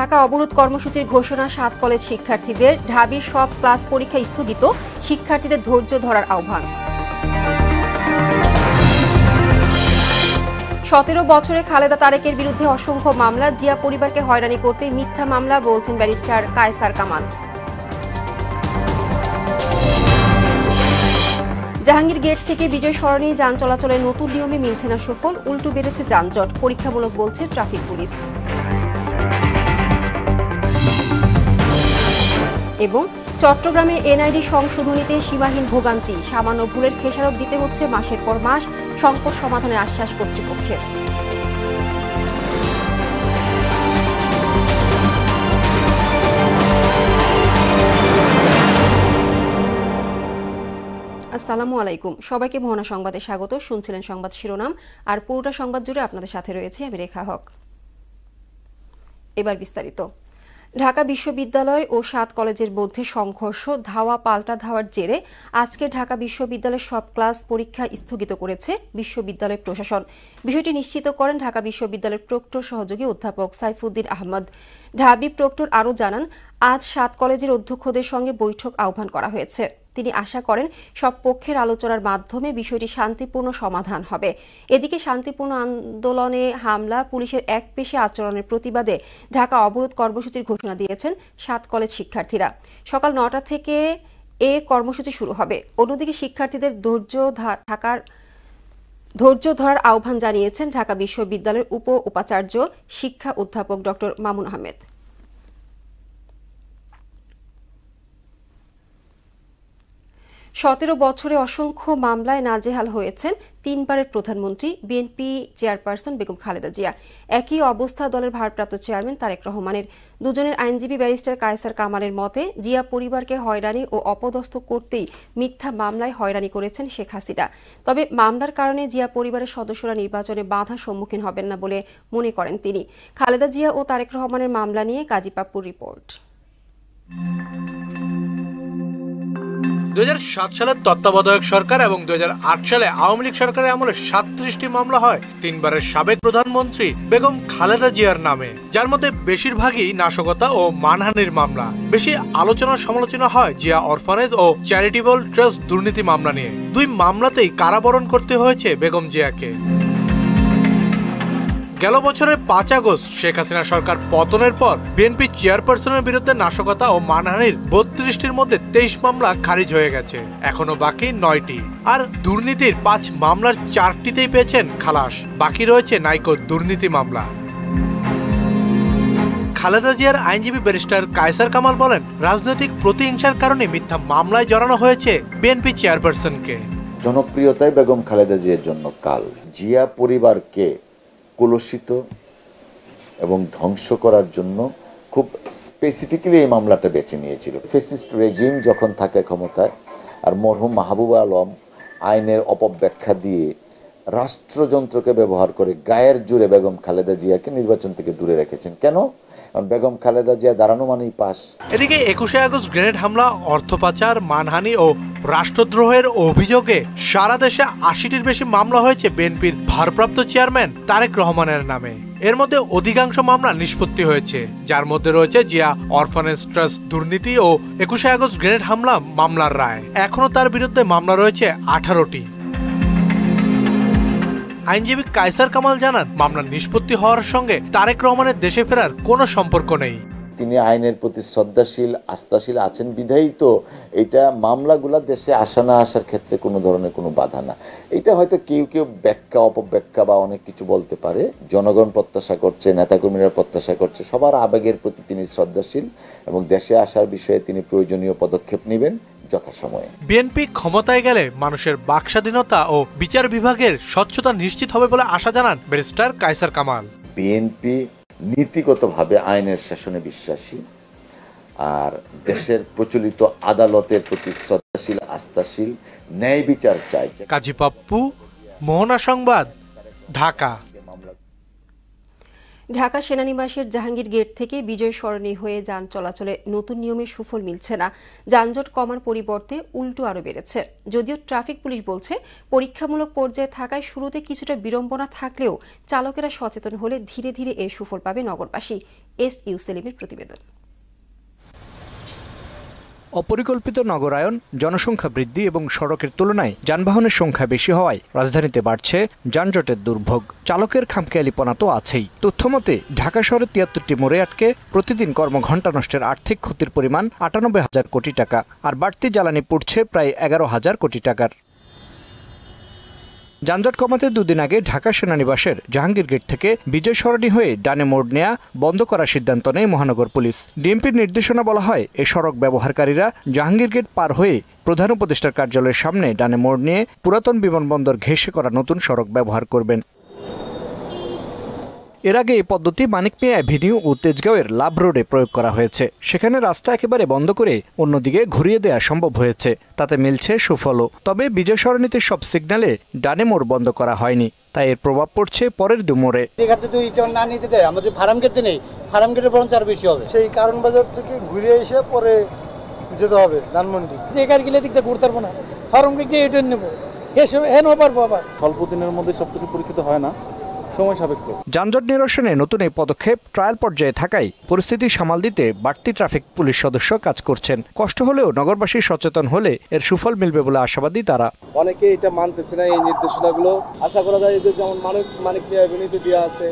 ঢাকা অবরোধ কর্মসূচির ঘোষণা ৭ কলেজ শিক্ষার্থীদের। ঢাবির সব ক্লাস পরীক্ষা স্থগিত, শিক্ষার্থীদের ধৈর্য ধরার আহ্বান। ১৭ বছরে খালেদা তারেকের বিরুদ্ধে অসংখ্য মামলা, জিয়া পরিবারকে হয়রানি করতে মিথ্যা মামলা বলছেন ব্যারিস্টার কায়সার কামাল। জাহাঙ্গীর গেট থেকে বিজয় সরণি যান চলাচলের নতুন নিয়মে মিলছে না সুফল, উল্টো বেড়েছে যানজট, পরীক্ষামূলক বলছে ট্রাফিক পুলিশ। এবং চট্টগ্রামে এনআইডি সংশোধনীতে সীমাহীন ভোগান্তি, সামান্য ভুলের খেসারত দিতে হচ্ছে মাসের পর মাস, সংকট সমাধানের আশ্বাস কর্তৃপক্ষের। আসসালামু আলাইকুম, সবাইকে মোহনা সংবাদে স্বাগত। শুনছিলেন সংবাদ শিরোনাম, আর পুরোটা সংবাদ জুড়ে আপনাদের সাথে রয়েছে আমি রেখা হক। এবার বিস্তারিত। ঢাকা বিশ্ববিদ্যালয় ও ৭ কলেজের মধ্যে সংঘর্ষ, ধাওয়া পাল্টা ধাওয়ার জেরে আজকে ঢাকা বিশ্ববিদ্যালয়ের সব ক্লাস পরীক্ষা স্থগিত করেছে বিশ্ববিদ্যালয় প্রশাসন। বিষয়টি নিশ্চিত করেন ঢাকা বিশ্ববিদ্যালয়ের প্রক্টর সহযোগী অধ্যাপক সাইফুদ্দিন আহমদ। ঢাবি প্রক্টর আরও জানান, আজ ৭ কলেজের অধ্যক্ষদের সঙ্গে বৈঠক আহ্বান করা হয়েছে। তিনি আশা করেন সব পক্ষের আলোচনার মাধ্যমে বিষয়টি শান্তিপূর্ণ সমাধান হবে। এদিকে শান্তিপূর্ণ আন্দোলনে হামলা, পুলিশের একপেশে আচরণের প্রতিবাদে ঢাকা অবরোধ কর্মসূচির ঘোষণা দিয়েছেন ৭ কলেজ শিক্ষার্থীরা। সকাল ৯টা থেকে এ কর্মসূচি শুরু হবে। অন্যদিকে শিক্ষার্থীদের ধৈর্য ধরার আহ্বান জানিয়েছেন ঢাকা বিশ্ববিদ্যালয়ের উপাচার্য শিক্ষা অধ্যাপক ডক্টর মামুন আহমেদ। ১৭ বছরে অসংখ্য মামলায় নাজেহাল হয়েছেন ৩ বারের প্রধানমন্ত্রী, বিএনপি চেয়ারপারসন বেগম খালেদা জিয়া। একই অবস্থা দলের ভারপ্রাপ্ত চেয়ারম্যান তারেক রহমানের। দুজনের আইনজীবী ব্যারিস্টার কায়সার কামালের মতে, জিয়া পরিবারকে হয়রানি ও অপদস্থ করতেই মিথ্যা মামলায় হয়রানি করেছেন শেখ হাসিনা। তবে মামলার কারণে জিয়া পরিবারের সদস্যরা নির্বাচনে বাধার সম্মুখীন হবেন না বলে মনে করেন তিনি। খালেদা জিয়া ও তারেক রহমানের মামলা নিয়ে কাজী পাপ্পুর রিপোর্ট। ২০০৭ সালের তত্ত্বাবধায়ক সরকার এবং ২০০৮ সালে আওয়ামী লীগ সরকারের আমলে ৩৭টি মামলা হয় ৩ বারের সাবেক প্রধানমন্ত্রী বেগম খালেদা জিয়ার নামে, যার মধ্যে বেশিরভাগই নাশকতা ও মানহানির মামলা। বেশি আলোচনা সমালোচনা হয় জিয়া অরফানেজ ও চ্যারিটেবল ট্রাস্ট দুর্নীতি মামলা নিয়ে। ২ মামলাতেই কারাবরণ করতে হয়েছে বেগম জিয়াকে। গেল বছরের ৫ আগস্ট শেখ হাসিনা সরকার পতনের পর বিএনপি চেয়ারপারসনের বিরুদ্ধে নাশকতা ও মানহানির ৩২টির মধ্যে ২৩ মামলা খারিজ হয়ে গেছে, এখনো বাকি ৯টি। আর দুর্নীতির ৫ মামলার ৪টিতেই পেয়েছেন খালাস, বাকি রয়েছে নাইকো দুর্নীতি মামলা। খালেদা জিয়ার আইনজীবী ব্যারিস্টার কায়সার কামাল বলেন, রাজনৈতিক প্রতিহিংসার কারণে মিথ্যা মামলায় জড়ানো হয়েছে বিএনপি চেয়ারপারসনকে। জনপ্রিয়তায় বেগম খালেদা জিয়ার জন্য কাল জিয়া পরিবারকে কলুষিত এবং ধ্বংস করার জন্য খুব স্পেসিফিক্যালি এই মামলাটা বেছে নিয়েছিল। ফ্যাসিস্ট রেজিম যখন থাকে ক্ষমতায়, আর মরহুম মাহবুবা আলম আইনের অপব্যাখ্যা দিয়ে রাষ্ট্রযন্ত্রকে ব্যবহার করে গায়ের জোরে বেগম খালেদা জিয়াকে নির্বাচন থেকে দূরে রেখেছেন। কেন? কারণ বেগম খালেদা জিয়া দাঁড়ানো মানেই পাস। এদিকে ২১শে আগস্ট গ্রেনেড হামলা, অর্থ পাচার, মানহানি ও রাষ্ট্রদ্রোহের অভিযোগে সারা দেশে ৮০টির বেশি মামলা হয়েছে বিএনপির ভারপ্রাপ্ত চেয়ারম্যান তারেক রহমানের নামে। এর মধ্যে অধিকাংশ মামলা নিষ্পত্তি হয়েছে, যার মধ্যে রয়েছে জিয়া অরফানেজ ট্রাস্ট দুর্নীতি ও ২১শে আগস্ট গ্রেনেড হামলা মামলার রায়। এখনো তার বিরুদ্ধে মামলা রয়েছে ১৮টি। আইনজীবী কায়সার কামাল জানান, মামলার নিষ্পত্তি হওয়ার সঙ্গে তারেক রহমানের দেশে ফেরার কোনো সম্পর্ক নেই। তিনি আইনের প্রতি শ্রদ্ধাশীল, আস্থাশীল আছেন বিধায়ী তো এটা মামলাগুলা দেশে আসা না আসার ক্ষেত্রে কোনো ধরনের কোনো বাধা না। এটা হয়তো কেউ কেউ ব্যাখ্যা অপব্যাখ্যা বা অনেক কিছু বলতে পারে। জনগণ প্রত্যাশা করছে, নেতাকর্মীরা প্রত্যাশা করছে, সবার আবেগের প্রতি তিনি শ্রদ্ধাশীল এবং দেশে আসার বিষয়ে তিনি প্রয়োজনীয় পদক্ষেপ নেবেন যথাসময়ে। বিএনপি ক্ষমতায় গেলে মানুষের বাকস্বাধীনতা ও বিচার বিভাগের স্বচ্ছতা নিশ্চিত হবে বলে আশা জানান ব্যারিস্টার কায়সার কামাল। বিএনপি নীতিগতভাবে আইনের শাসনে বিশ্বাসী, আর দেশের প্রচলিত আদালতের প্রতি শ্রদ্ধাশীল, আস্থাশীল, ন্যায় বিচার চায়। কাজী পাপ্পু, মোহনা সংবাদ, ঢাকা। ঢাকা সেনানিবাসের জাহাঙ্গীর গেট থেকে বিজয় সরণি হয়ে যান চলাচলে নতুন নিয়মে সুফল মিলছে না। যানজট কমার পরিবর্তে উল্টো আরও বেড়েছে। যদিও ট্রাফিক পুলিশ বলছে, পরীক্ষামূলক পর্যায়ে থাকায় শুরুতে কিছুটা বিড়ম্বনা থাকলেও চালকেরা সচেতন হলে ধীরে ধীরে এর সুফল পাবে নগরবাসী। SU সেলিমের প্রতিবেদন। অপরিকল্পিত নগরায়ন, জনসংখ্যা বৃদ্ধি এবং সড়কের তুলনায় যানবাহনের সংখ্যা বেশি হওয়ায় রাজধানীতে বাড়ছে যানজটের দুর্ভোগ। চালকের খামখেয়ালিপনা তো আছেই। তথ্যমতে ঢাকা শহরে ৭৩টি মোড়ে আটকে প্রতিদিন কর্মঘণ্টা নষ্টের আর্থিক ক্ষতির পরিমাণ ৯৮,০০০ কোটি টাকা, আর বাড়তি জ্বালানি পড়ছে প্রায় ১১,০০০ কোটি টাকার। যানজট কমাতে দুদিন আগে ঢাকা সেনানিবাসের জাহাঙ্গীর গেট থেকে বিজয় সরণি হয়ে ডানে মোড় নেয়া বন্ধ করার সিদ্ধান্ত নেয় মহানগর পুলিশ। ডিএমপির নির্দেশনা বলা হয়, এ সড়ক ব্যবহারকারীরা জাহাঙ্গীর গেট পার হয়ে প্রধান উপদেষ্টার কার্যালয়ের সামনে ডানে মোড় নিয়ে পুরাতন বিমানবন্দর ঘেঁষে করা নতুন সড়ক ব্যবহার করবেন। এর আগে এই পদ্ধতি মানিক মিয়া অ্যাভিনিউ ও তেজগাঁওয়ের লাভ রোডে প্রয়োগ করা হয়েছে। সেখানে রাস্তা একেবারে বন্ধ করে অন্যদিকে ঘুরিয়ে দেওয়া সম্ভব হয়েছে, তাতে মিলছে সুফলও। তবে বিজয় সরণিতে সব সিগন্যালে ডানে মোড় বন্ধ করা হয়নি, তাই এর প্রভাব পড়ছে পরের দু মোড়ে। যদি রিটার্ন না নিতে দেয়, আমাদের ফার্ম গেটে নেই, ফার্ম গেটে বরঞ্চ আরো বেশি হবে। সেই কারণ বাজার থেকে ঘুরে এসে পরে যেতে হবে ধানমন্ডি। যে গাড়ি গেলে দিকতে ঘুরতে পারবো না, ফার্ম গেটে রিটার্ন নেবো, এসব পারবো। আবার স্বল্প দিনের মধ্যে সবকিছু পরীক্ষিত হয় না, সময় সাপেক্ষ। যানজট নিরসনে নতুন এই পদক্ষেপ ট্রায়াল পর্যায়ে থাকায় পরিস্থিতি সামাল দিতে বাড়তি ট্রাফিক পুলিশ সদস্য কাজ করছেন। কষ্ট হলেও নগরবাসী সচেতন হলে এর সুফল মিলবে বলে আশাবাদী তারা। অনেকে এটা মানতেছে না এই নির্দেশনাগুলো। আশা করা যায় যে যেমন মানিক মিয়া অ্যাভিনিউতে দেওয়া আছে,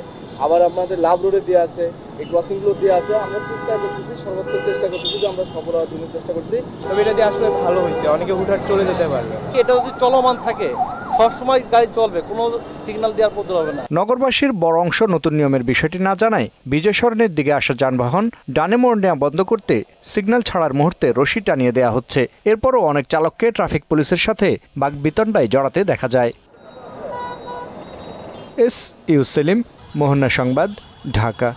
আবার আপনাদের লাভ রোডে দেওয়া আছে, এই ক্রসিংগুলো দেওয়া আছে। আমরা চেষ্টা করতেছি, সর্বোচ্চ চেষ্টা করতেছি যে আমরা সফল হওয়ার জন্য চেষ্টা করছি। তবে এটা দিয়ে আসলে ভালো হয়েছে, অনেকে হুটহাট চলে যেতে পারবে। এটা যদি চলমান থাকে সবসময় গাড়ি চলবে, কোনো সিগন্যাল দেওয়ার প্রয়োজন হবে না। নগরবাসীর বড় অংশ নতুন নিয়মের বিষয়টি না জানায় বিজয় সরণির দিকে আসা যানবাহন ডানে মোড় নেওয়া বন্ধ করতে সিগন্যাল ছাড়ার মুহূর্তে রশি টানিয়ে দেওয়া হচ্ছে। এরপরও অনেক চালককে ট্রাফিক পুলিশের সাথে বাকবিতণ্ডায় জড়াতে দেখা যায়। SU সেলিম, মোহনা সংবাদ, ঢাকা।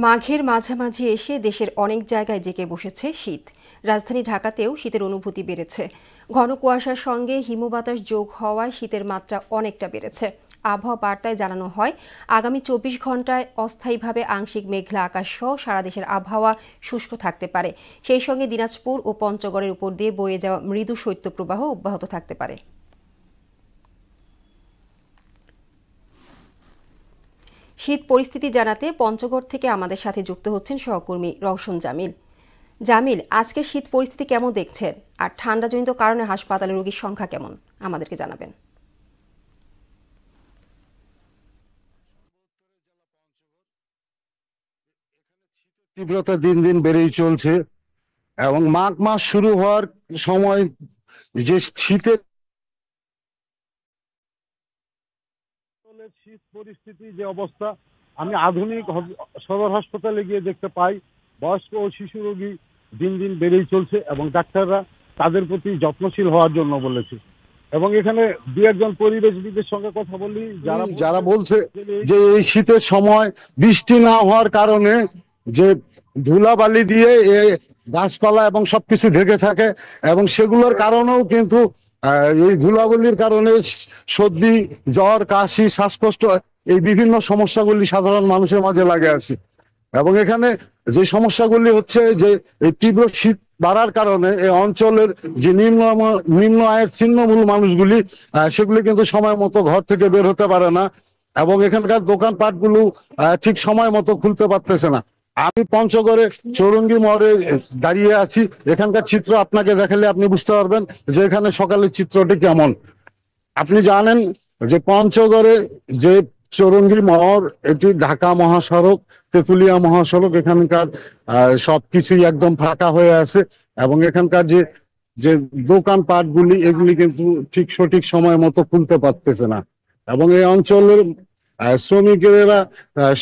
মাঘের মাঝামাঝি এসে দেশের অনেক জায়গায় জেঁকে বসেছে শীত। রাজধানী ঢাকাতেও শীতের অনুভূতি বেড়েছে। ঘন কুয়াশার সঙ্গে হিমবাতাস যোগ হওয়ায় শীতের মাত্রা অনেকটা বেড়েছে। আবহাওয়া বার্তায় জানানো হয়, আগামী ২৪ ঘন্টায় অস্থায়ীভাবে আংশিক মেঘলা আকাশ সহ সারা দেশের আবহাওয়া শুষ্ক থাকতে পারে। সেই সঙ্গে দিনাজপুর ও পঞ্চগড়ের উপর দিয়ে বয়ে যাওয়া মৃদু শৈত্যপ্রবাহ অব্যাহত থাকতে পারে। শীত পরিস্থিতি জানাতে পঞ্চগড় থেকে আমাদের সাথে যুক্ত হচ্ছেন সহকর্মী রওশন জামিল। জামিল, আজকে শীত পরিস্থিতি কেমন দেখছেন, আর ঠান্ডাজনিত কারণে হাসপাতালে রোগীর সংখ্যা কেমন আমাদেরকে জানাবেন। তীব্রতা দিন দিন বেড়েই চলছে এবং মাঘ মাস শুরু হওয়ার সময় যে শীতের শীত পরিস্থিতি যে অবস্থা, আমি আধুনিক সদর হাসপাতালে গিয়ে দেখতে পাই বয়স্ক ও শিশু রোগী দিন দিন বেড়েই চলছে এবং ডাক্তাররা তাদের প্রতি যত্নশীল হওয়ার জন্য বলেছে। এবং এখানে দু একজন পরিবেশবিদের সঙ্গে কথা বলি, যারা বলছে যে এই শীতের সময় বৃষ্টি না হওয়ার কারণে যে ধুলাবালি দিয়ে গাছপালা এবং সবকিছু ঢেকে থাকে এবং সেগুলোর কারণেও কিন্তু এই ধুলাবালির কারণে সর্দি, জ্বর, কাশি, শ্বাসকষ্ট এই বিভিন্ন সমস্যাগুলি সাধারণ মানুষের মাঝে লাগে আছে। এবং এখানে যে সমস্যাগুলি হচ্ছে যে এই তীব্র শীত বাড়ার কারণে এই অঞ্চলের যে নিম্ন আয়ের ছিন্নমূল মানুষগুলি সেগুলি কিন্তু সময় মতো ঘর থেকে বের হতে পারে না এবং এখানকার দোকানপাটগুলো ঠিক সময় মতো খুলতে পারতেছে না। আমি পঞ্চগড়ে চৌরঙ্গি মোড়ে দাঁড়িয়ে আছি। এখানকার চিত্র আপনাকে দেখালে আপনি বুঝতে পারবেন যে এখানে সকালের চিত্রটি কেমন। আপনি জানেন যে পঞ্চগড়ে যে চৌরঙ্গি মোড়, এটি ঢাকা মহাসড়ক, তেঁতুলিয়া মহাসড়ক, এখানকার সবকিছুই একদম ফাঁকা হয়ে আছে এবং এখানকার যে দোকানপাটগুলি এগুলি কিন্তু ঠিক সঠিক সময় মতো খুলতে পারতেছে না এবং এই অঞ্চলের শ্রমিকেরা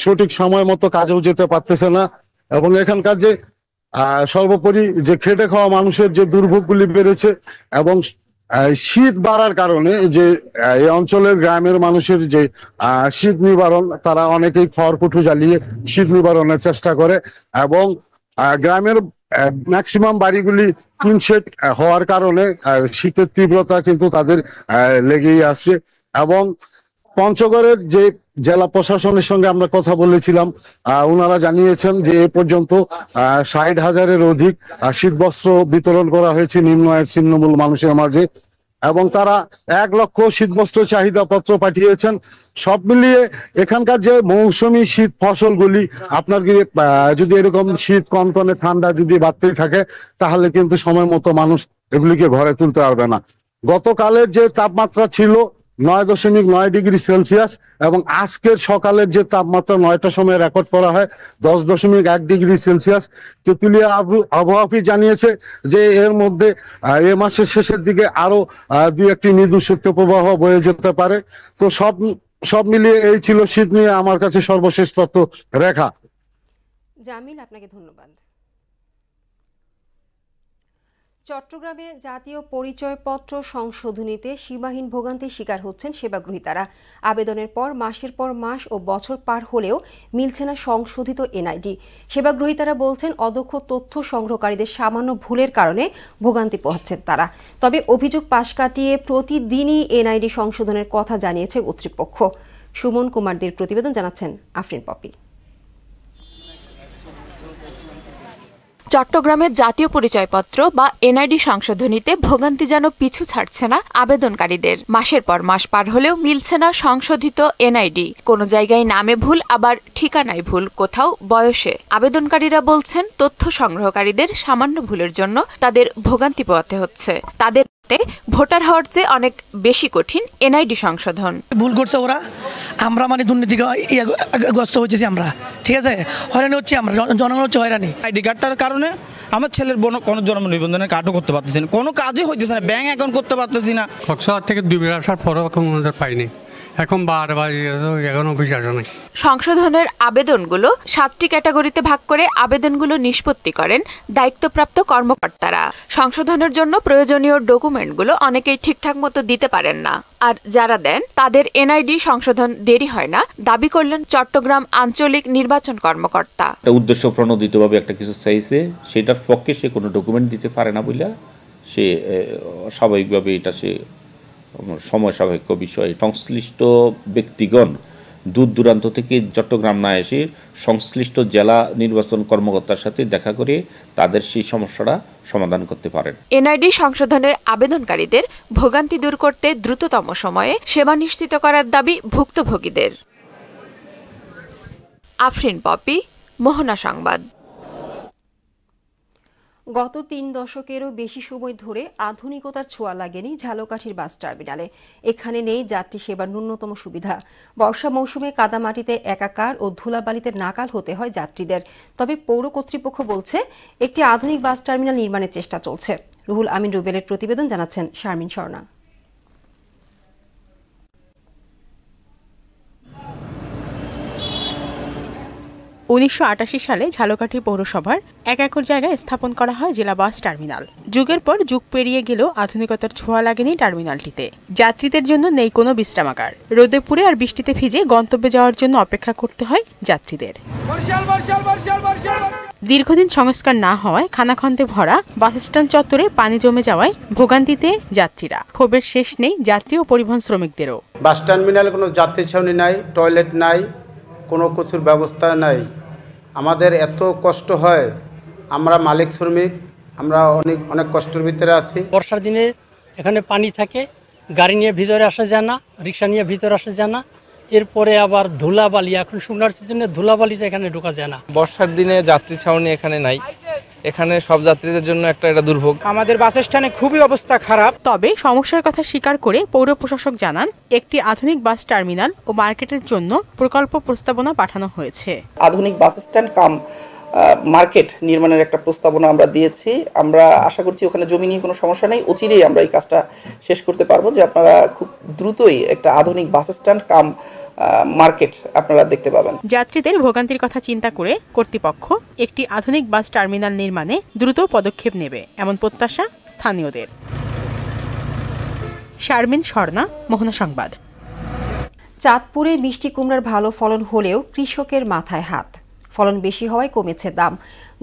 সঠিক সময় মতো কাজেও যেতে পারতেছে না এবং এখানকার যে সর্বোপরি যে খেটে খাওয়া মানুষের যে দুর্ভোগগুলি বেড়েছে এবং শীত বাড়ার কারণে যে এই অঞ্চলের গ্রামের মানুষের যে শীত নিবারণ, তারা অনেকেই খড়কুটো জ্বালিয়ে শীত নিবারণের চেষ্টা করে এবং গ্রামের ম্যাক্সিমাম বাড়িগুলি টিন শেড হওয়ার কারণে শীতের তীব্রতা কিন্তু তাদের লেগেই আছে। এবং পঞ্চগড়ের যে জেলা প্রশাসনের সঙ্গে আমরা কথা বলেছিলাম, ওনারা জানিয়েছেন যে এ পর্যন্ত ৬০,০০০-এর অধিক শীতবস্ত্র বিতরণ করা হয়েছে নিম্ন আয়ের ছিন্নমূল মানুষের মাঝে এবং তারা 1 লক্ষ শীতবস্ত্র চাহিদা পত্র পাঠিয়েছেন। সব মিলিয়ে এখানকার যে মৌসুমী শীত ফসলগুলি আপনার যদি এরকম শীত কনকনে ঠান্ডা যদি বাড়তেই থাকে তাহলে কিন্তু সময় মতো মানুষ এগুলিকে ঘরে তুলতে পারবে না। গতকালের যে তাপমাত্রা ছিল 9.9 ডিগ্রি সেলসিয়াস এবং আজকের সকালের যে তাপমাত্রা 9টার সময় রেকর্ড করা হয় 10.1 ডিগ্রি সেলসিয়াস। তেঁতুলিয়া আবহাওয়া অফিস জানিয়েছে যে এর মধ্যে এ মাসের শেষের দিকে আরো 2-1টি মৃদু শৈত্যপ্রবাহ বয়ে যেতে পারে। তো সব মিলিয়ে এই ছিল শীত নিয়ে আমার কাছে সর্বশেষ তথ্য। রেখা। জামিল, আপনাকে ধন্যবাদ। চট্টগ্রামে জাতীয় পরিচয়পত্র সংশোধনীতে সীমাহীন ভোগান্তির শিকার হচ্ছেন সেবাগ্রহীতারা। আবেদনের পর মাসের পর মাস ও বছর পার হলেও মিলছে না সংশোধিত এনআইডি। সেবাগ্রহীতারা বলছেন অদক্ষ তথ্য সংগ্রহকারীদের সামান্য ভুলের কারণে ভোগান্তি পোহাচ্ছেন তারা। তবে অভিযোগ পাশ কাটিয়ে প্রতিদিনই এনআইডি সংশোধনের কথা জানিয়েছে কর্তৃপক্ষ। সুমন কুমারদের প্রতিবেদন জানাচ্ছেন আফরিন পপি। চট্টগ্রামের জাতীয় পরিচয়পত্র বা এনআইডি সংশোধনীতে ভোগান্তি যেন পিছু ছাড়ছে না আবেদনকারীদের। মাসের পর মাস পার হলেও মিলছে না সংশোধিত এনআইডি। কোনো জায়গায় নামে ভুল, আবার ঠিকানায় ভুল, কোথাও বয়সে। আবেদনকারীরা বলছেন তথ্য সংগ্রহকারীদের সামান্য ভুলের জন্য তাদের ভোগান্তি পোহাতে হচ্ছে। তাদের ভোটার হওয়ার চেয়ে অনেক বেশি কঠিন এনআইডি সংশোধন। ভুল করছে ওরা, আমরা দুর্নীতিগ্রস্ত হয়েছি আমরা, ঠিক আছে, হয়রানি হচ্ছে আমরা, জনগণ হচ্ছে হয়রানি। আইডি কার্ডটার কারণে আমার ছেলের কোনো জন্ম নিবন্ধনের কার্ডও করতে পারতেছি না, কোনো কাজই হইতেছে না, ব্যাংক অ্যাকাউন্ট করতে পারতেছি না। কক্সবাজার থেকে 2 বার আসার পরও আমাদের পাইনি, এখন বারবার এখন অফিস আসা নাই। সংশোধনের আবেদনগুলো 7টি ক্যাটাগরিতে ভাগ করে আবেদনগুলো নিষ্পত্তি করেন দায়িত্বপ্রাপ্ত কর্মকর্তারা। সংশোধনের জন্য প্রয়োজনীয় ডকুমেন্টগুলো অনেকেই ঠিকঠাক মতো দিতে পারেন না, আর যারা দেন তাদের এনআইডি সংশোধন দেরি হয় না, দাবি করলেন চট্টগ্রাম আঞ্চলিক নির্বাচন কর্মকর্তা। উদ্দেশ্য প্রণোদিতভাবে একটা কিছু চাইছে, সেটার পক্ষে সে কোনো ডকুমেন্ট দিতে পারে না বলে সে স্বাভাবিকভাবে এটা সে সময় সাপেক্ষ বিষয়। সংশ্লিষ্ট ব্যক্তিগণ দূর দূরান্ত থেকে চট্টগ্রাম না এসে সংশ্লিষ্ট জেলা নির্বাচন কর্মকর্তার সাথে দেখা করে তাদের সেই সমস্যাটা সমাধান করতে পারেন। এনআইডি সংশোধনে আবেদনকারীদের ভোগান্তি দূর করতে দ্রুততম সময়ে সেবা নিশ্চিত করার দাবি ভুক্তভোগীদের। আফরিন পপি, মোহনা সংবাদ। গত 3 দশকেরও বেশি সময় ধরে আধুনিকতার ছোঁয়া লাগেনি ঝালকাঠির বাস টার্মিনালে। এখানে নেই যাত্রী সেবার ন্যূনতম সুবিধা। বর্ষা মৌসুমে কাদামাটিতে একাকার ও ধুলাবালিতে নাকাল হতে হয় যাত্রীদের। তবে পৌর কর্তৃপক্ষ বলছে একটি আধুনিক বাস টার্মিনাল নির্মাণের চেষ্টা চলছে। রুহুল আমিন রুবেলের প্রতিবেদন জানাচ্ছেন শারমিন স্বর্ণা। 1988 সালে ঝালকাঠি পৌরসভার 1 একর জায়গায় স্থাপন করা হয় জেলা বাস টার্মিনাল। যুগের পর যুগ পেরিয়ে গেলেও আধুনিকতার ছোঁয়া লাগেনি টার্মিনালটিতে। যাত্রীদের জন্য নেই কোনো বিশ্রামাগার। রোদে পুড়ে আর বৃষ্টিতে ভিজে গন্তব্যে যাওয়ার জন্য অপেক্ষা করতে হয় যাত্রীদের। দীর্ঘদিন সংস্কার না হওয়ায় খানাখন্দে ভরা বাসস্ট্যান্ড চত্বরে পানি জমে যাওয়ায় ভোগান্তিতে যাত্রীরা। ক্ষোভের শেষ নেই যাত্রী ও পরিবহন শ্রমিকদেরও। বাস টার্মিনালে কোনো যাত্রী ছাউনি নাই, টয়লেট নাই, কোনো কিছুর ব্যবস্থা নাই। আমাদের এত কষ্ট হয়, আমরা মালিক শ্রমিক, আমরা অনেক কষ্টের ভিতরে আছি। বর্ষার দিনে এখানে পানি থাকে, গাড়ি নিয়ে ভিতরে আসা যায় না, রিক্সা নিয়ে ভিতরে আসা যায় না। এরপরে আবার ধুলাবালি, এখন শুকনার সিজনে ধুলাবালিতে এখানে ঢোকা যায় না। বর্ষার দিনে যাত্রী ছাউনি এখানে নাই, এখানে সব যাত্রীদের জন্য এটা দুর্ভোগ। আমাদের বাস স্ট্যান্ডে খুবই অবস্থা খারাপ। তবে সমস্যার কথা স্বীকার করে পৌর প্রশাসক জানান একটি আধুনিক বাস টার্মিনাল ও মার্কেটের জন্য প্রকল্প প্রস্তাবনা পাঠানো হয়েছে। আধুনিক বাস স্ট্যান্ড কাম মার্কেট নির্মাণের একটা প্রস্তাবনা আমরা দিয়েছি। আমরা আশা করছি ওখানে জমি নিয়ে কোনো সমস্যা নেই, অচিরেই আমরা এই কাজটা শেষ করতে পারবো, যে আপনারা খুব দ্রুতই একটা আধুনিক বাস স্ট্যান্ড কাম মার্কেট আপনারা দেখতে পাবেন। যাত্রীদের ভোগান্তির কথা চিন্তা করে কর্তৃপক্ষ একটি আধুনিক বাস টার্মিনাল নির্মাণে দ্রুত পদক্ষেপ নেবে, এমন প্রত্যাশা স্থানীয়দের। শারমিন স্বর্ণা, মোহনা সংবাদ। চাঁদপুরে মিষ্টি কুমড়ার ভালো ফলন হলেও কৃষকের মাথায় হাত। ফলন বেশি হওয়ায় কমেছে দাম।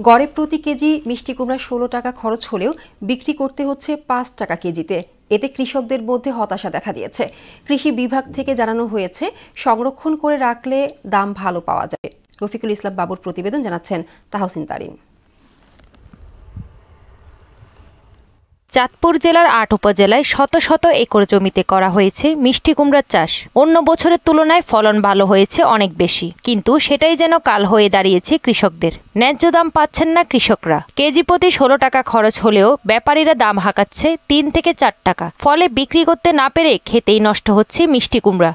গড়ে প্রতি কেজি মিষ্টি কুমড়া 16 টাকা খরচ হলেও বিক্রি করতে হচ্ছে 5 টাকা কেজিতে। এতে কৃষকদের মধ্যে হতাশা দেখা দিয়েছে। কৃষি বিভাগ থেকে জানানো হয়েছে সংরক্ষণ করে রাখলে দাম ভালো পাওয়া যাবে। রফিকুল ইসলাম বাবুর প্রতিবেদন জানাচ্ছেন তাহসিন তারিন। চাঁদপুর জেলার ৮ উপজেলায় শত শত একর জমিতে করা হয়েছে মিষ্টি কুমড়ার চাষ। অন্য বছরের তুলনায় ফলন ভালো হয়েছে অনেক বেশি, কিন্তু সেটাই যেন কাল হয়ে দাঁড়িয়েছে কৃষকদের। ন্যায্য দাম পাচ্ছেন না কৃষকরা। কেজি প্রতি ১৬ টাকা খরচ হলেও ব্যাপারীরা দাম হাঁকাচ্ছে ৩ থেকে ৪ টাকা। ফলে বিক্রি করতে না পেরে খেতেই নষ্ট হচ্ছে মিষ্টি কুমড়া।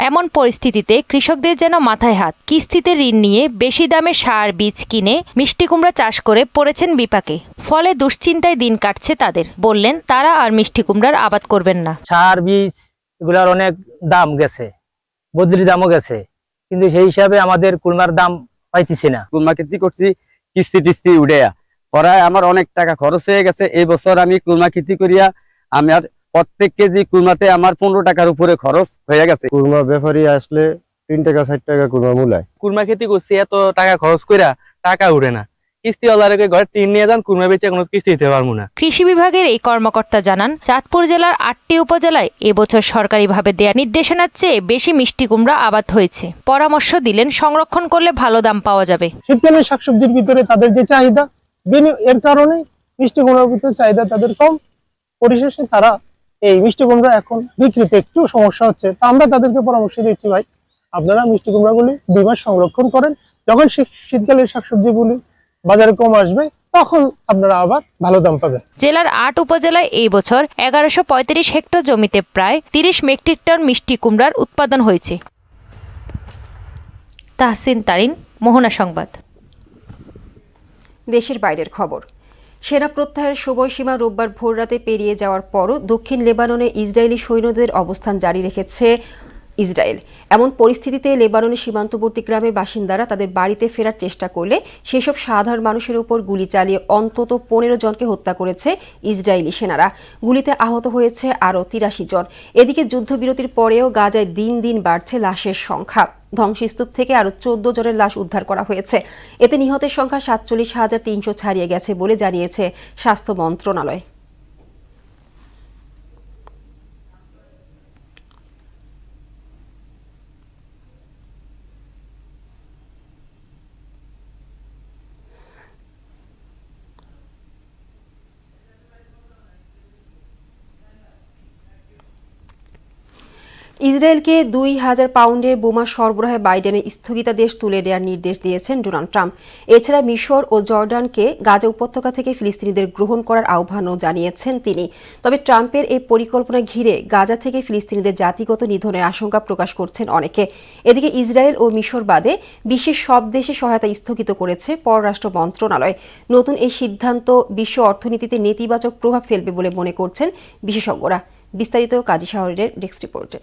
এমন পরিস্থিতিতে কৃষকদের যেন মাথায় হাত। কিস্তিতে ঋণ নিয়ে বেশি দামে সার বীজ কিনে মিষ্টি কুমড়া চাষ করে পড়েছেন বিপাকে। ফলে দুশ্চিন্তায় দিন কাটছে তাদের। বললেন তারা আর মিষ্টি কুমড়ার আবাদ করবেন না। সার বীজ এগুলার অনেক দাম গেছে, বদলি দামও গেছে, কিন্তু সেই হিসাবে আমাদের কুলমার দাম পাইতেছি না। কুলমা খেতি করছি কিস্তি টিস্তি উঠে পড়ায় আমার অনেক টাকা খরচ হয়ে গেছে। এই বছর আমি কুলমা খেতি করিয়া আমি আর প্রত্যেক কেজি কুলমাতে আমার ১৫ টাকার উপরে খরচ হয়ে গেছে। কুলমা ব্যাপারী আসলে ৩ টাকা ৪ টাকা কুলমা মূলায়। কুলমা খেতি করছি, এত টাকা খরচ কইরা টাকা উঠে না। কিস্তিওয়ালাকে ঘরে টিন নিয়ে যান, কুলমা বেচে কোনো কিস্তি দিতে পারবো না। কৃষি বিভাগের এই কর্মকর্তা জানান, চাঁদপুর জেলার ৮টি উপজেলায় এবছর সরকারিভাবে দেয়া নির্দেশনার চেয়ে বেশি মিষ্টি কুমড়া আবাদ হয়েছে। পরামর্শ দিলেন সংরক্ষণ করলে ভালো দাম পাওয়া যাবে। শীতকালীন শাকসবজির ভিতরে তাদের যে চাহিদা, এর কারণে মিষ্টি কুমড়ার ভিতরে চাহিদা তাদের কম। পরিশেষে তারা এই মিষ্টি কুমড়া এখন বিক্রিতে একটু সমস্যা হচ্ছে। তা আমরা তাদেরকে পরামর্শ দিচ্ছি, ভাই আপনারা মিষ্টি কুমড়াগুলি ২ মাস সংরক্ষণ করেন। যখন শীতকালীন শাকসবজিগুলি বাজারে কম আসবে তখন আপনারা আবার ভালো দাম পাবেন। জেলার ৮ উপজেলায় এই বছর ১১৩৫ হেক্টর জমিতে প্রায় ৩০ মেট্রিক টন মিষ্টি কুমড়ার উৎপাদন হয়েছে। তাহসিন তারিন, মোহনা সংবাদ। দেশের বাইরের খবর। সেনা প্রত্যাহারের সময়সীমা রোববার ভোররাতে পেরিয়ে যাওয়ার পরও দক্ষিণ লেবাননে ইসরায়েলি সৈন্যদের অবস্থান জারি রেখেছে ইসরায়েল। এমন পরিস্থিতিতে লেবাননের সীমান্তবর্তী গ্রামের বাসিন্দারা তাদের বাড়িতে ফেরার চেষ্টা করলে সেসব সাধারণ মানুষের উপর গুলি চালিয়ে অন্তত ১৫ জনকে হত্যা করেছে ইসরায়েলি সেনারা। গুলিতে আহত হয়েছে আরও ৮৩ জন। এদিকে যুদ্ধবিরতির পরেও গাজায় দিন দিন বাড়ছে লাশের সংখ্যা। ধ্বংসস্তূপ থেকে আরও ১৪ জনের লাশ উদ্ধার করা হয়েছে। এতে নিহতের সংখ্যা ৪৭,৩০০ ছাড়িয়ে গেছে বলে জানিয়েছে স্বাস্থ্য মন্ত্রণালয়। ইসরায়েলকে ২,০০০ পাউন্ডের বোমা সরবরাহে বাইডেনের স্থগিতাদেশ তুলে দেওয়ার নির্দেশ দিয়েছেন ডোনাল্ড ট্রাম্প। এছাড়া মিশর ও জর্ডানকে গাজা উপত্যকা থেকে ফিলিস্তিনিদের গ্রহণ করার আহ্বানও জানিয়েছেন তিনি। তবে ট্রাম্পের এই পরিকল্পনা ঘিরে গাজা থেকে ফিলিস্তিনিদের জাতিগত নিধনের আশঙ্কা প্রকাশ করছেন অনেকে। এদিকে ইসরায়েল ও মিশর বাদে বিশ্বের সব দেশে সহায়তা স্থগিত করেছে পররাষ্ট্র মন্ত্রণালয়। নতুন এই সিদ্ধান্ত বিশ্ব অর্থনীতিতে নেতিবাচক প্রভাব ফেলবে বলে মনে করছেন বিশেষজ্ঞরা। বিস্তারিত কাজী শাহরিয়ারের ডেস্ক রিপোর্টে।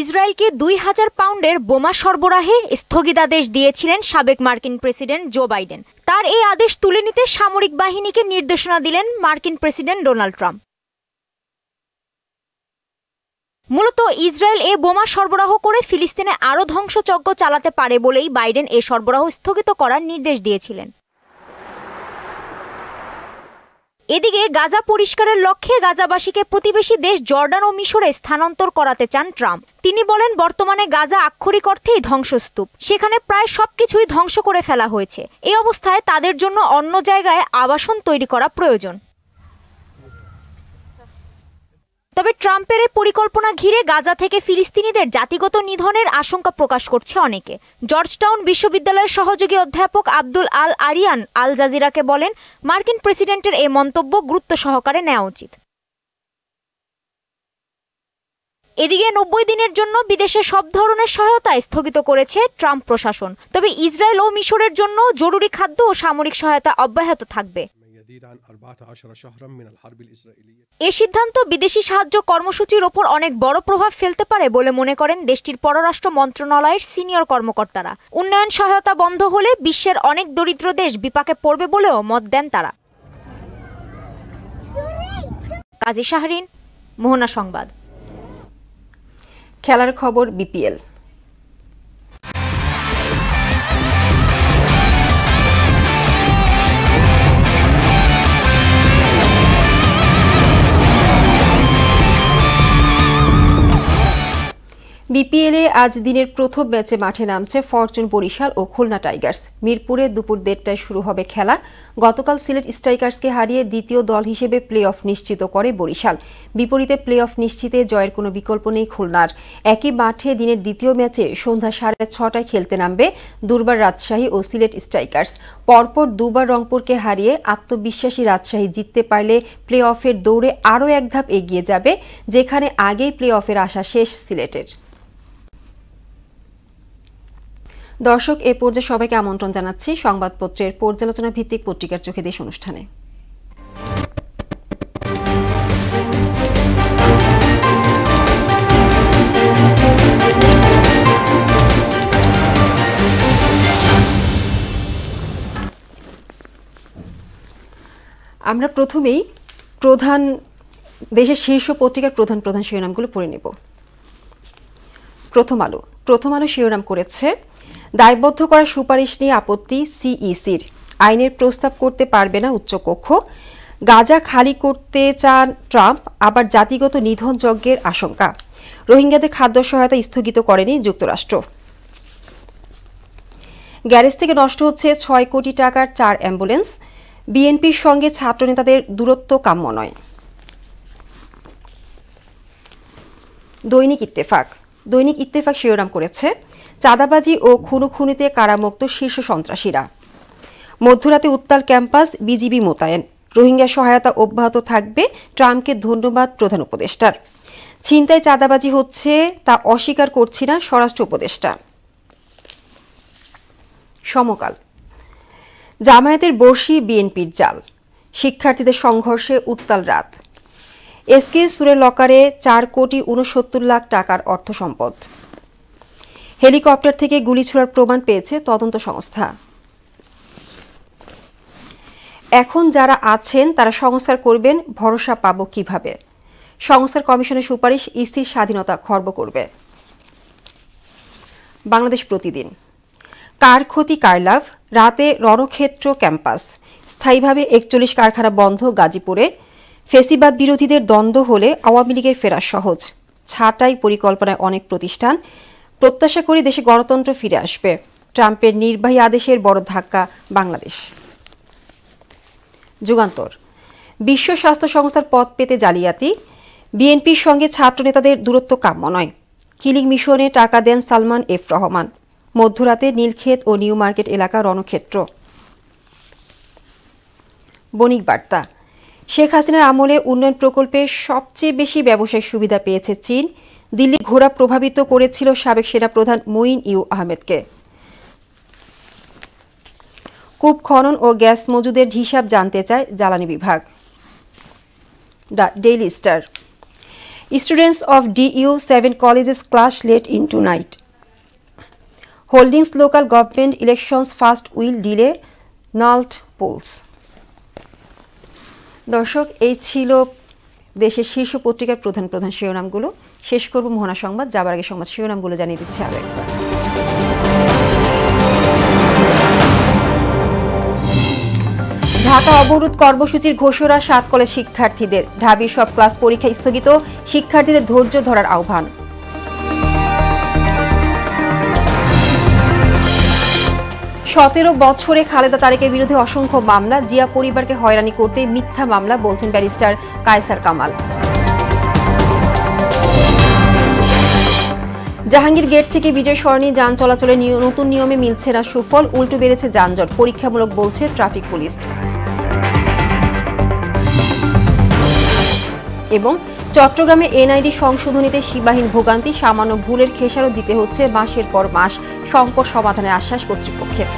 ইসরায়েলকে ২,০০০ পাউন্ডের বোমা সরবরাহে স্থগিতাদেশ দিয়েছিলেন সাবেক মার্কিন প্রেসিডেন্ট জো বাইডেন। তার এই আদেশ তুলে নিতে সামরিক বাহিনীকে নির্দেশনা দিলেন মার্কিন প্রেসিডেন্ট ডোনাল্ড ট্রাম্প। মূলত ইসরায়েল এ বোমা সরবরাহ করে ফিলিস্তিনে আরও ধ্বংসযজ্ঞ চালাতে পারে বলেই বাইডেন এ সরবরাহ স্থগিত করার নির্দেশ দিয়েছিলেন। এদিকে গাজা পরিষ্কারের লক্ষ্যে গাজাবাসীকে প্রতিবেশী দেশ জর্ডান ও মিশরে স্থানান্তর করাতে চান ট্রাম্প। তিনি বলেন, বর্তমানে গাজা আক্ষরিক অর্থেই ধ্বংসস্তূপ। সেখানে প্রায় সবকিছুই ধ্বংস করে ফেলা হয়েছে। এই অবস্থায় তাদের জন্য অন্য জায়গায় আবাসন তৈরি করা প্রয়োজন। তবে ট্রাম্পের এই পরিকল্পনা ঘিরে গাজা থেকে ফিলিস্তিনিদের জাতিগত নিধনের আশঙ্কা প্রকাশ করছে অনেকে। জর্জটাউন বিশ্ববিদ্যালয়ের সহযোগী অধ্যাপক আব্দুল আল আরিয়ান আল জাজিরাকে বলেন, মার্কিন প্রেসিডেন্টের এই মন্তব্য গুরুত্ব সহকারে নেওয়া উচিত। এদিকে ৯০ দিনের জন্য বিদেশে সব ধরনের সহায়তা স্থগিত করেছে ট্রাম্প প্রশাসন। তবে ইসরায়েল ও মিশরের জন্য জরুরি খাদ্য ও সামরিক সহায়তা অব্যাহত থাকবে। এ সিদ্ধান্ত বিদেশি সাহায্য কর্মসূচির ওপর অনেক বড় প্রভাব ফেলতে পারে বলে মনে করেন দেশটির পররাষ্ট্র মন্ত্রণালয়ের সিনিয়র কর্মকর্তারা। উন্নয়ন সহায়তা বন্ধ হলে বিশ্বের অনেক দরিদ্র দেশ বিপাকে পড়বে বলেও মত দেন তারা। কাজী শাহরিন, মোহনা সংবাদ। খেলার খবর। বিপিএল। বিপিএলে আজ দিনের প্রথম ম্যাচে মাঠে নামছে ফরচুন বরিশাল ও খুলনা টাইগার্স। মিরপুরে দুপুর 1:30টায় শুরু হবে খেলা। গতকাল সিলেট স্ট্রাইকার্সকে হারিয়ে দ্বিতীয় দল হিসেবে প্লে অফ নিশ্চিত করে বরিশাল। বিপরীতে প্লে অফ নিশ্চিতে জয়ের কোনো বিকল্প নেই খুলনার। একই মাঠে দিনের দ্বিতীয় ম্যাচে সন্ধ্যা 6:30টায় খেলতে নামবে দুর্বার রাজশাহী ও সিলেট স্ট্রাইকার্স। পরপর দুবার রংপুরকে হারিয়ে আত্মবিশ্বাসী রাজশাহী জিততে পারলে প্লে অফের দৌড়ে আরও এক ধাপ এগিয়ে যাবে, যেখানে আগেই প্লে অফের আশা শেষ সিলেটের। দর্শক, এ পর্যায়ে সবাইকে আমন্ত্রণ জানাচ্ছি সংবাদপত্রের পর্যালোচনা ভিত্তিক পত্রিকার চোখে দেশ অনুষ্ঠানে। আমরা প্রথমেই দেশের শীর্ষ পত্রিকার প্রধান শিরোনামগুলো পড়ে নেব। প্রথম আলো শিরোনাম করেছে, দায়বদ্ধ করা সুপারিশ নিয়ে আপত্তি সিইসির, আইনের প্রস্তাব করতে পারবে না উচ্চকক্ষ। গাজা খালি করতে চান ট্রাম্প, আবার জাতিগত নিধন যজ্ঞের আশঙ্কা। রোহিঙ্গাদের খাদ্য সহায়তা স্থগিত করেনি যুক্তরাষ্ট্র। গ্যারেজ থেকে নষ্ট হচ্ছে 6 কোটি টাকার 4 অ্যাম্বুলেন্স। বিএনপির সঙ্গে ছাত্রনেতাদের দূরত্ব কাম্য নয়। দৈনিক ইত্তেফাক শিরোনাম করেছে, চাঁদাবাজি ও খুনোখুনিতে কারামুক্ত শীর্ষ সন্ত্রাসীরা। মধ্যরাতে উত্তাল ক্যাম্পাস, বিজিবি মোতায়েন। রোহিঙ্গা সহায়তা অব্যাহত থাকবে, ট্রাম্পকে ধন্যবাদ প্রধান উপদেষ্টার। ছিনতাই চাঁদাবাজি হচ্ছে তা অস্বীকার করছি না স্বরাষ্ট্র উপদেষ্টা। সমকাল, জামায়াতের বর্ষি বিএনপির জাল, শিক্ষার্থীদের সংঘর্ষে উত্তাল রাত। এসকে সুরের লকারে 4,69,00,000 টাকার অর্থ সম্পদ। হেলিকপ্টার থেকে গুলি ছোড়ার প্রমাণ পেয়েছে তদন্ত সংস্থা। এখন যারা আছেন তারা সংস্কার করবেন, ভরসা পাবো কিভাবে? সংস্কার কমিশনের সুপারিশ ইসির স্বাধীনতা খর্ব করবে। বাংলাদেশ প্রতিদিন, কার ক্ষতি কার লাভ, রাতে রণক্ষেত্র ক্যাম্পাস। স্থায়ীভাবে 41 কারখানা বন্ধ গাজীপুরে। ফেসিবাদ বিরোধীদের দ্বন্দ্ব হলে আওয়ামী লীগের ফেরা সহজ। ছাঁটাই পরিকল্পনায় অনেক প্রতিষ্ঠান। প্রত্যাশা করি দেশে গণতন্ত্র ফিরে আসবে। ট্রাম্পের নির্বাহী আদেশের বড় ধাক্কা বাংলাদেশ। যুগান্তর, বিশ্ব স্বাস্থ্য সংস্থার পদ পেতে জালিয়াতি। বিএনপির সঙ্গে ছাত্রনেতাদের দূরত্ব কাম্য নয়। কিলিং মিশনে টাকা দেন সালমান এফ রহমান। মধ্যরাতে নীলক্ষেত ও নিউ মার্কেট এলাকা রণক্ষেত্র। বণিক বার্তা, শেখ হাসিনার আমলে উন্নয়ন প্রকল্পে সবচেয়ে বেশি ব্যবসায়িক সুবিধা পেয়েছে চীন। দিল্লি ঘোরা প্রভাবিত করেছিল সাবেক সেনাপ্রধান মঈন ইউ আহমেদকে। কূপ খনন ও গ্যাস মজুদের হিসাব জানতে চায় জ্বালানি বিভাগ। The daily star, students of DU 7 colleges clash late into night. Holdings local government elections first will delay nulled polls. দর্শক, এই ছিল দেশের শীর্ষ পত্রিকার প্রধান শিরোনামগুলো। শেষ করব মোহনা সংবাদ, যাবার আগে সংবাদ শিরোনামগুলো জানিয়ে দিচ্ছি আরো একবার। ঢাকা অবরোধ কর্মসূচির ঘোষণা 7 কলেজ শিক্ষার্থীদের। ঢাবির সব ক্লাস পরীক্ষা স্থগিত, শিক্ষার্থীদের ধৈর্য ধরার আহ্বান। 17 বছরে খালেদা তারেকের বিরুদ্ধে অসংখ্য মামলা। জিয়া পরিবারকে হয়রানি করতে মিথ্যা মামলা, বলছেন ব্যারিস্টার কায়সার কামাল। জাহাঙ্গীর গেট থেকে বিজয় সরণি যান চলাচলের নতুন নিয়মে মিলছে না সুফল, উল্টো বেড়েছে যানজট, পরীক্ষামূলক বলছে ট্রাফিক পুলিশ। এবং চট্টগ্রামে এনআইডি সংশোধনীতে সীমাহীন ভোগান্তি, সামান্য ভুলের খেসারত দিতে হচ্ছে মাসের পর মাস, সংকট সমাধানের আশ্বাস কর্তৃপক্ষের।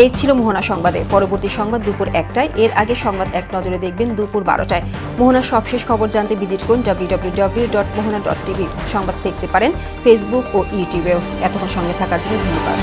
এই ছিল মোহনা সংবাদে। পরবর্তী সংবাদ দুপুর 1টায়। এর আগে সংবাদ এক নজরে দেখবেন দুপুর 12টায়। মোহনার সবশেষ খবর জানতে ভিজিট করুন www.mohana.tv। সংবাদ দেখতে পারেন ফেসবুক ও ইউটিউবেও। এতক্ষণ সঙ্গে থাকার জন্য ধন্যবাদ।